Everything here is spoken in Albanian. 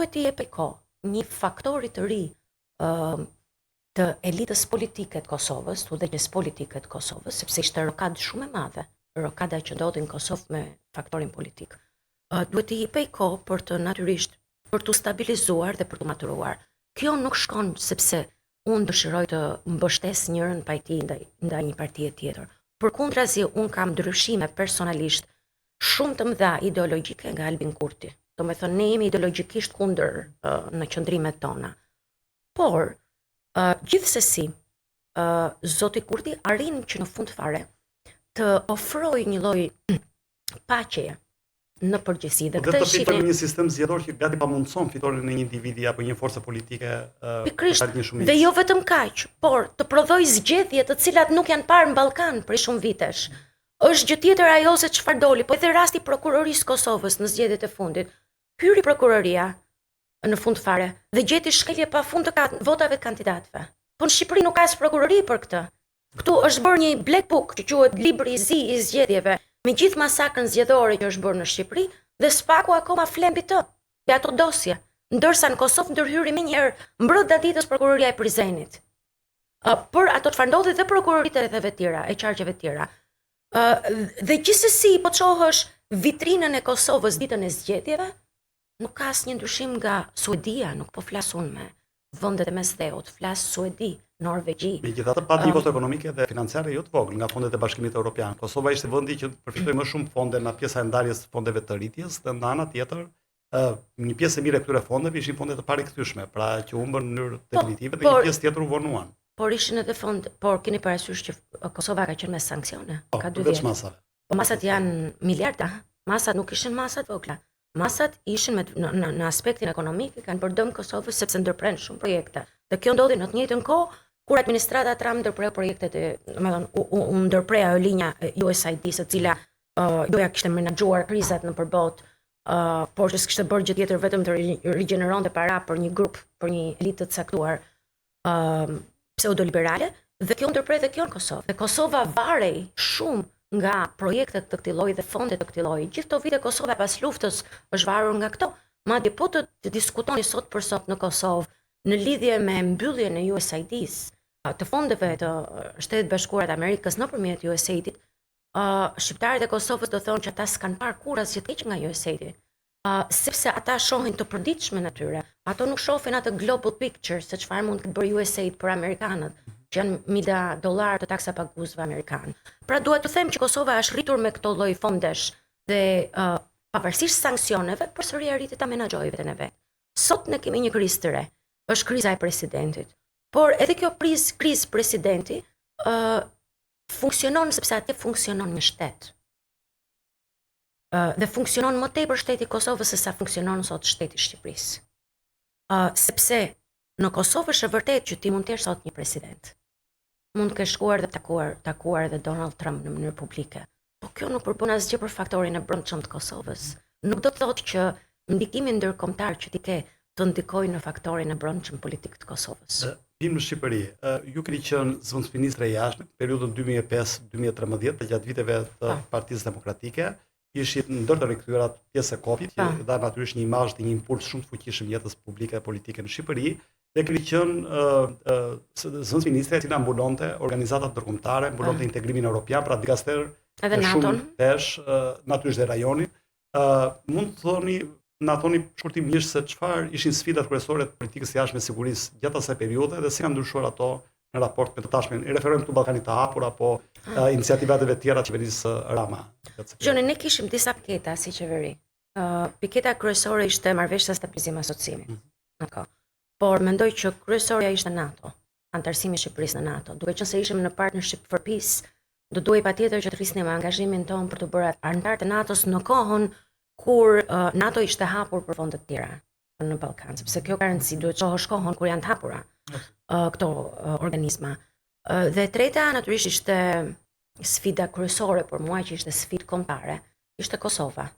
duhet t'i jepej kohë një faktori të ri të elitës politike të Kosovës, të udhëheqjes politike të Kosovës, sepse ishte rokadë shumë e madhe, rokada që ndodhi në Kosovë me faktorin politik. Duhet t'i jepej kohë për të natyrisht për të stabilizuar dhe për të maturuar. Kjo nuk shkon sepse unë dëshiroj të mbështes njërën pajti ndaj një partie tjetër. Përkundrazi, unë kam ndryshime personalisht shumë të mëdha ideologjike nga Albin Kurti. Do me thënë, ne jemi ideologjikisht kundër në qëndrimet tona. Por, gjithsesi, Zoti Kurti arrin që në fund fare të ofroj një lloj paqeje në përgjithësi dhe këtë shihni një sistem zgjedhor që gati pamundson fitoren e një individi apo një force politike dhe jo vetëm kaq, por të prodhoj zgjedhje të cilat nuk janë parë në Ballkan për shumë vitesh. Është gjë tjetër ajo se çfarë doli, po edhe rasti prokurorisë Kosovës në zgjedhjet e fundit. Hyri prokuroria në fund fare dhe gjeti shkelje pafund të votave të kandidatëve. Po në Shqipëri nuk ka as prokurori për këtë. Ktu është bërë një black book që quhet libri i zi i zgjedhjeve, me gjithë masakrën zgjedhore që është bërë në Shqipëri dhe spaku akoma flen mbi të, mbi ato dosje, ndërsa në Kosovë ndërhyri menjëherë mbrëmje ditës prokuroria e Prizrenit. Për ato çfarë ndodhi dhe prokuroritë e tjera, e qarqeve të tjera. Dhe gjithsesi po çohësh vitrinën e Kosovës ditën e zgjedhjeve, nuk ka asnjë ndryshim nga Suedia, nuk po flas unë me vendet e mesdheut, flas Suedi, Norvegji. Megjithatë pa nivot ekonomike dhe financiare jo të vogël nga fondet e Bashkimit Evropian. Kosova ishte vendi që përfitoi më shumë fonde nga pjesa e ndarjes së fondeve të rritjes, dhe nga ana tjetër një pjesë e mirë e këtyre fondeve ishin fonde të parikthyer, pra që humbën në mënyrë definitive dhe një pjesë tjetër u vonuan. Por ishin edhe fonde, por keni parasysh që Kosova ka qenë me sanksione ka 2 vjet. Po masat janë miliarda, masat nuk ishin masat vogla. Masat ishin në aspektin ekonomik, kanë bërë dëm Kosovës sepse ndërpren shumë projekte. Dhe kjo ndodhi në të njëjtën kohë kur administrata Trump ndërpreu projektet u ndërprei ajo linja USAID, së cila doja kishte menaxhuar krizat në përbot, por që s'kishte bërë gjë tjetër vetëm të rigjeneronte para për një grup, për një elitë të caktuar pseudoliberale, dhe kjo ndërpreu dhe kjo në Kosovë. Dhe Kosova varej shumë nga projektet të këtij lloji dhe fondet të këtij lloji. Gjithë këto vite Kosova pas luftës është varur nga këto. Madje po të diskutoni sot për sot në Kosovë në lidhje me mbylljen e USAID-s, të fondeve të Shtetit Bashkuar të Amerikës nëpërmjet USAID-it, shqiptarët e Kosovës do thonë që ata s'kan parë kurrë asgjë të keq nga USAID-i, sepse ata shohin të përditshmën e tyre. Ato nuk shohin atë global picture se çfarë mund të bërë USAID për amerikanët, që janë $1.000 të taksa paguesve amerikanë. Pra duhet të them që Kosova është rritur me këto lloj fondesh dhe pavarësisht sanksioneve, përsëri arriti ta menaxhojë veten e vet. Sot ne kemi një krizë të re, është kriza e presidentit. Por edhe kjo krizë presidenti funksionon sepse atje funksionon një shtet. Dhe funksionon më tepër shteti i Kosovës se sa funksionon sot shteti i Shqipërisë. Sepse në Kosovë është e vërtetë që ti mund të jesh sot një president. Mund të kesh shkuar dhe takuar edhe Donald Trump në mënyrë publike. Po kjo nuk përbën asgjë për faktorin e brendshëm të Kosovës. Nuk do të thotë që ndikimi ndërkombëtar që ti ke të ndikojë në faktorin e brendshëm politik të Kosovës. Vim në Shqipëri, ju keni qenë zëvendësministre e jashtme në periudhën 2005-2013, gjatë viteve të Partisë Demokratike. Ishit ndër të rikthyera pjesë e kopit, që dha natyrisht një imazh dhe një impuls shumë të fuqishëm jetës publike e politike në Shqipëri, dhe keni qenë zëvendësministre e cila mbulonte organizatat ndërkombëtare, mbulonte integrimin evropian, pra dikaster edhe NATO-n, natyrisht dhe rajonin. Mund të na thoni shkurtimisht se çfarë ishin sfidat kryesore të politikës së jashtme sigurisë gjatë asaj periudhe dhe si kanë ndryshuar ato në raport me të tashmen. I referojmë këtu Ballkanit të hapur apo iniciativateve tjera të qeverisë Rama. Gjoni, ne kishim disa piketa si qeveri. Piketa kryesore ishte marrëveshja stabilizim asociimi. Por mendoj që kryesorja ishte NATO, antarësimi i Shqipërisë në NATO. Duke qenë se ishim në Partnership for Peace, do duhej patjetër që të rrisnim angazhimin tonë për të bërë antar të NATO-s në kohën kur NATO ishte hapur për fonde të tjera në Ballkan, sepse kjo ka rëndësi, duhet çohësh kohën kur janë të hapura këto organizma. Dhe treta natyrisht ishte sfida kryesore për mua, që ishte sfidë kombëtare, ishte Kosova.